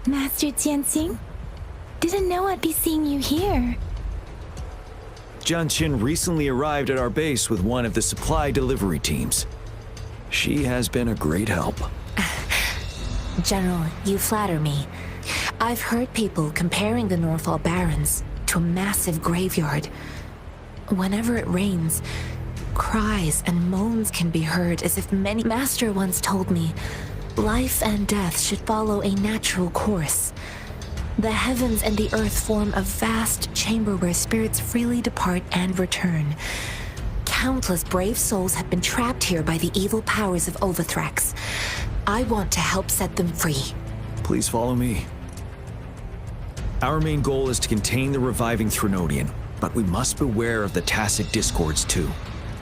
Master Jianxing? Didn't know I'd be seeing you here. Jianqin recently arrived at our base with one of the supply delivery teams. She has been a great help. General, you flatter me. I've heard people comparing the Northfall Barrens to a massive graveyard. Whenever it rains, cries and moans can be heard as if many... Master once told me, life and death should follow a natural course. The heavens and the earth form a vast chamber where spirits freely depart and return. Countless brave souls have been trapped here by the evil powers of Overthrax. I want to help set them free. Please follow me. Our main goal is to contain the reviving Threnodian, but we must beware of the tacit discords too.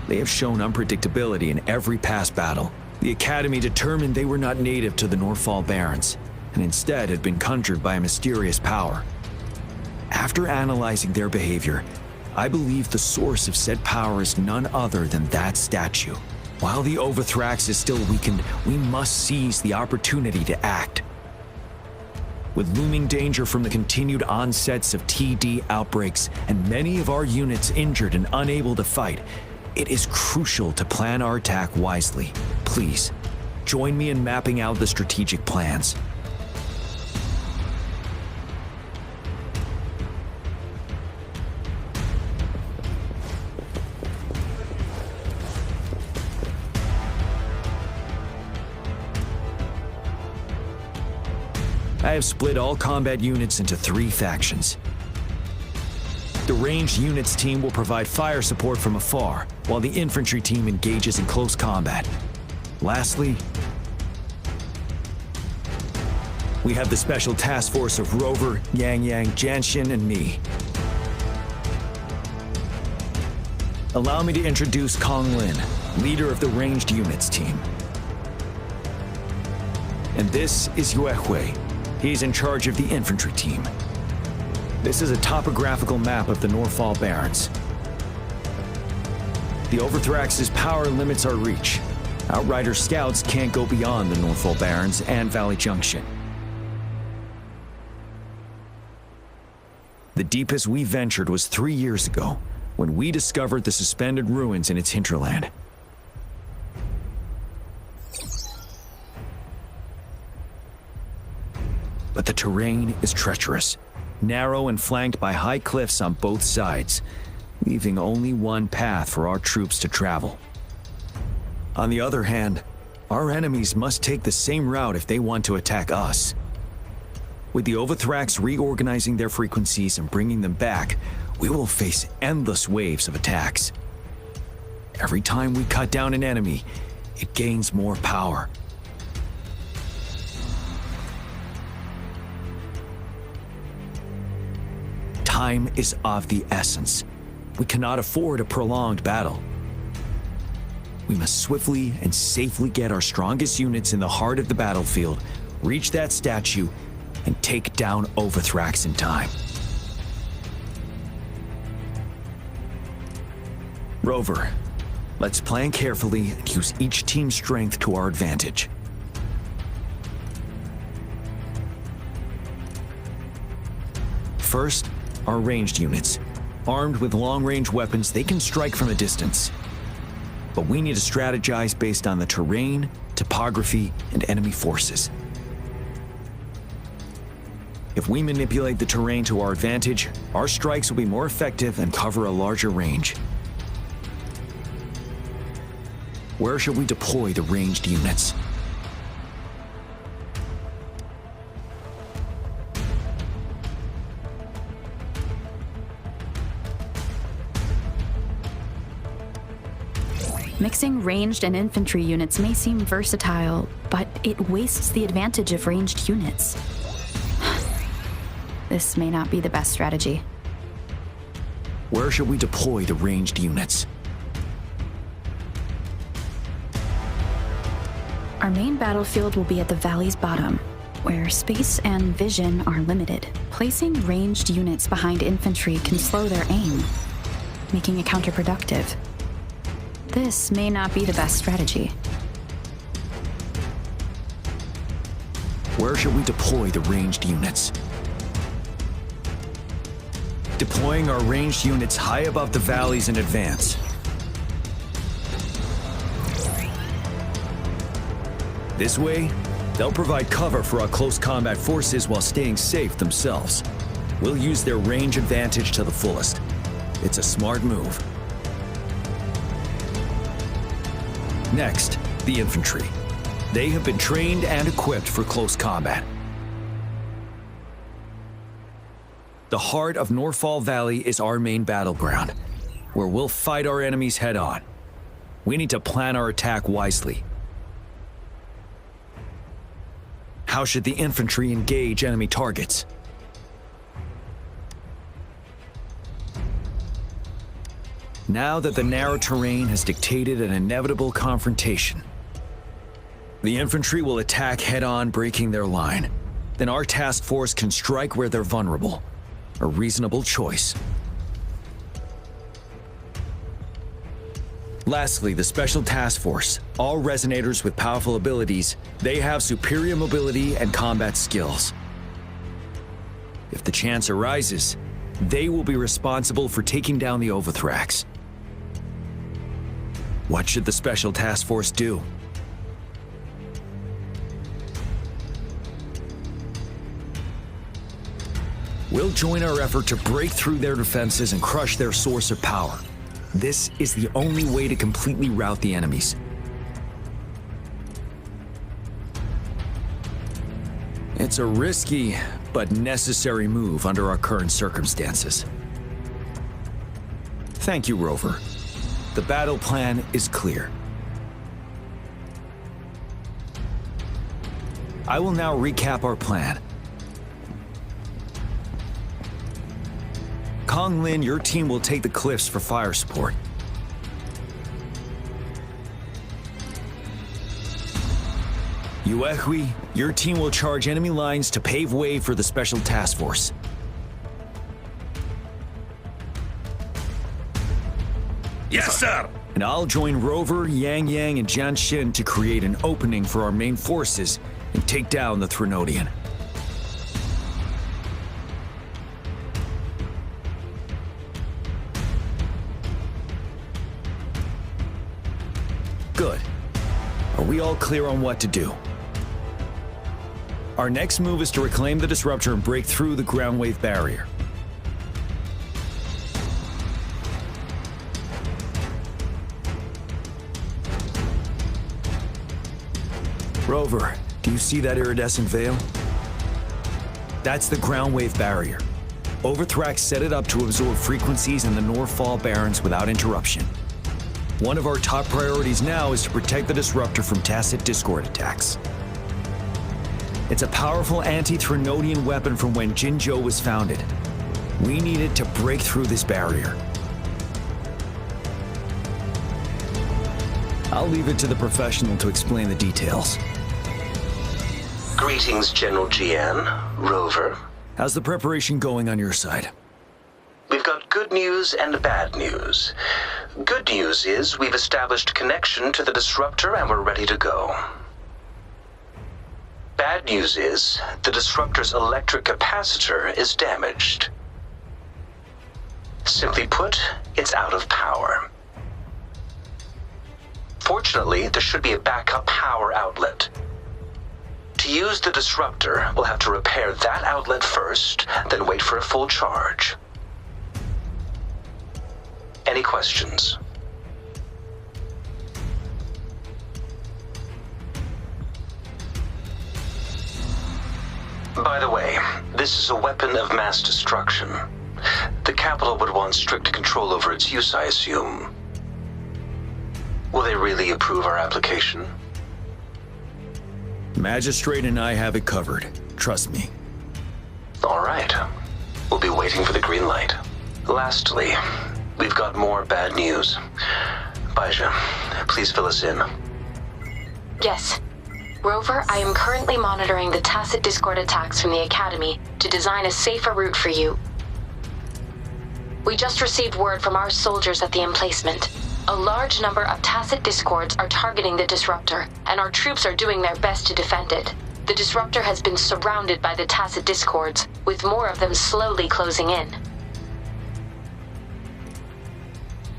They have shown unpredictability in every past battle. The Academy determined they were not native to the Northfall Barrens, and instead had been conjured by a mysterious power. After analyzing their behavior, I believe the source of said power is none other than that statue. While the Overthrax is still weakened, we must seize the opportunity to act. With looming danger from the continued onsets of TD outbreaks and many of our units injured and unable to fight, it is crucial to plan our attack wisely. Please, join me in mapping out the strategic plans. I have split all combat units into 3 factions. The ranged units team will provide fire support from afar, while the infantry team engages in close combat. Lastly, we have the special task force of Rover, Yang Yang, Janshin, and me. Allow me to introduce Kong Lin, leader of the ranged units team. And this is Yue Hui. He's in charge of the infantry team. This is a topographical map of the Norfall Barrens. The Overthrax's power limits our reach. Outrider scouts can't go beyond the Norfall Barrens and Valley Junction. The deepest we ventured was 3 years ago, when we discovered the suspended ruins in its hinterland. But the terrain is treacherous, narrow and flanked by high cliffs on both sides, leaving only one path for our troops to travel. On the other hand, our enemies must take the same route if they want to attack us. With the Overthrax reorganizing their frequencies and bringing them back, we will face endless waves of attacks. Every time we cut down an enemy, it gains more power. Time is of the essence. We cannot afford a prolonged battle. We must swiftly and safely get our strongest units in the heart of the battlefield, reach that statue, and take down Overthrax in time. Rover, let's plan carefully and use each team's strength to our advantage. First, our ranged units. Armed with long-range weapons, they can strike from a distance. But we need to strategize based on the terrain, topography, and enemy forces. If we manipulate the terrain to our advantage, our strikes will be more effective and cover a larger range. Where should we deploy the ranged units? Mixing ranged and infantry units may seem versatile, but it wastes the advantage of ranged units. This may not be the best strategy. Where should we deploy the ranged units? Our main battlefield will be at the valley's bottom, where space and vision are limited. Placing ranged units behind infantry can slow their aim, making it counterproductive. This may not be the best strategy. Where should we deploy the ranged units? Deploying our ranged units high above the valleys in advance. This way, they'll provide cover for our close combat forces while staying safe themselves. We'll use their range advantage to the fullest. It's a smart move. Next, the infantry. They have been trained and equipped for close combat. The heart of Norfall Valley is our main battleground, where we'll fight our enemies head-on. We need to plan our attack wisely. How should the infantry engage enemy targets? Now that the narrow terrain has dictated an inevitable confrontation, the infantry will attack head-on, breaking their line. Then our task force can strike where they're vulnerable. A reasonable choice. Lastly, the Special Task Force. All resonators with powerful abilities, they have superior mobility and combat skills. If the chance arises, they will be responsible for taking down the Overthrax. What should the Special Task Force do? We'll join our effort to break through their defenses and crush their source of power. This is the only way to completely rout the enemies. It's a risky but necessary move under our current circumstances. Thank you, Rover. The battle plan is clear. I will now recap our plan. Kong Lin, your team will take the cliffs for fire support. Yuehui, your team will charge enemy lines to pave way for the Special Task Force. Yes, sir! And I'll join Rover, Yang Yang, and Jian Xin to create an opening for our main forces and take down the Threnodian. Good. Are we all clear on what to do? Our next move is to reclaim the Disruptor and break through the ground wave barrier. Rover, do you see that iridescent veil? That's the ground wave barrier. Overthrax set it up to absorb frequencies in the Northfall Barrens without interruption. One of our top priorities now is to protect the Disruptor from tacit Discord attacks. It's a powerful anti-Threnodian weapon from when Jinzhou was founded. We need it to break through this barrier. I'll leave it to the professional to explain the details. Greetings, General Jian, Rover. How's the preparation going on your side? We've got good news and bad news. Good news is we've established connection to the Disruptor and we're ready to go. Bad news is the Disruptor's electric capacitor is damaged. Simply put, it's out of power. Fortunately, there should be a backup power outlet. To use the Disruptor, we'll have to repair that outlet first, then wait for a full charge. Any questions? By the way, this is a weapon of mass destruction. The capital would want strict control over its use, I assume. Will they really approve our application? Magistrate and I have it covered. Trust me. All right. We'll be waiting for the green light. Lastly, we've got more bad news. Baija, please fill us in. Yes. Rover, I am currently monitoring the tacit Discord attacks from the Academy to design a safer route for you. We just received word from our soldiers at the emplacement. A large number of tacit Discords are targeting the Disruptor, and our troops are doing their best to defend it. The Disruptor has been surrounded by the tacit Discords, with more of them slowly closing in.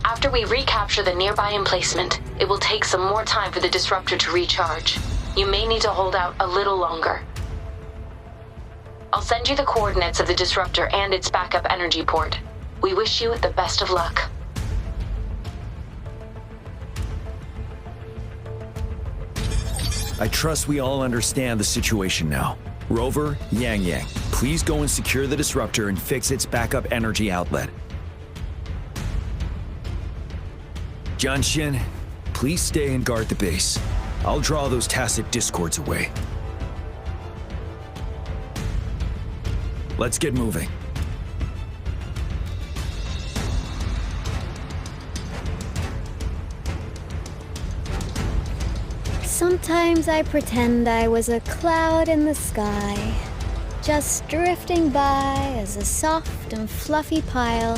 After we recapture the nearby emplacement, it will take some more time for the Disruptor to recharge. You may need to hold out a little longer. I'll send you the coordinates of the Disruptor and its backup energy port. We wish you the best of luck. I trust we all understand the situation now. Rover, Yang Yang, please go and secure the Disruptor and fix its backup energy outlet. Jian Xin, please stay and guard the base. I'll draw those tacit Discords away. Let's get moving. Sometimes I pretend I was a cloud in the sky, just drifting by as a soft and fluffy pile